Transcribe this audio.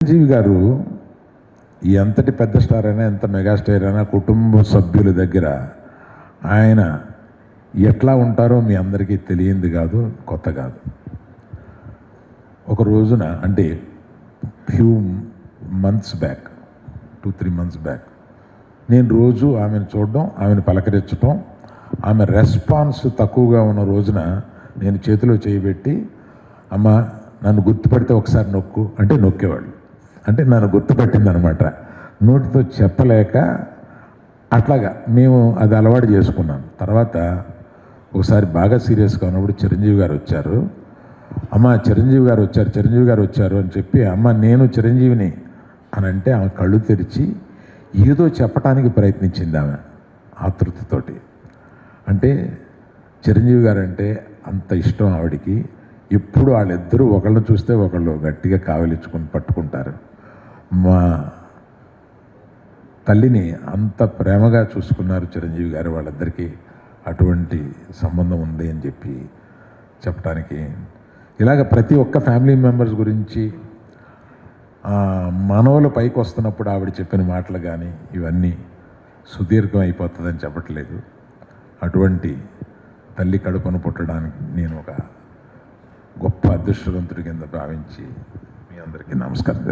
చిరంజీవి గారు ఎంతటి పెద్ద స్టార్ అయినా ఎంత మెగాస్టార్ అయినా కుటుంబ సభ్యుల దగ్గర ఆయన ఎట్లా ఉంటారో మీ అందరికీ తెలియంది కాదు, కొత్త కాదు. ఒక రోజున అంటే few months back 2-3 months back నేను రోజు ఆమెను చూడడం, ఆమెను పలకరించడం, ఆమె రెస్పాన్స్ తక్కువగా ఉన్న రోజున నేను చేతిలో చేయబెట్టి, అమ్మ నన్ను గుర్తుపడితే ఒకసారి నొక్కు అంటే నొక్కేవాళ్ళు. అంటే నన్ను గుర్తుపెట్టిందనమాట. నోటితో చెప్పలేక అట్లాగా మేము అది అలవాటు చేసుకున్నాను. తర్వాత ఒకసారి బాగా సీరియస్గా ఉన్నప్పుడు చిరంజీవి గారు వచ్చారు. అమ్మ చిరంజీవి గారు వచ్చారు అని చెప్పి, అమ్మ నేను చిరంజీవిని అని అంటే ఆమె కళ్ళు తెరిచి ఏదో చెప్పడానికి ప్రయత్నించింది ఆమె ఆతృతతోటి. అంటే చిరంజీవి గారు అంటే అంత ఇష్టం ఆవిడికి. ఎప్పుడు వాళ్ళిద్దరూ ఒకళ్ళని చూస్తే ఒకళ్ళు గట్టిగా కావలించుకొని పట్టుకుంటారు. మా తల్లిని అంత ప్రేమగా చూసుకున్నారు చిరంజీవి గారు. వాళ్ళిద్దరికీ అటువంటి సంబంధం ఉంది అని చెప్పి చెప్పడానికి, ఇలాగ ప్రతి ఒక్క ఫ్యామిలీ మెంబర్స్ గురించి మనవలు పైకి వస్తున్నప్పుడు ఆవిడ చెప్పిన మాటలు కానీ ఇవన్నీ సుదీర్ఘం అయిపోతుందని చెప్పట్లేదు. అటువంటి తల్లి కడుపును పుట్టడానికి నేను ఒక గొప్ప అదృష్టవంతుడి కింద భావించి మీ అందరికీ నమస్కారం.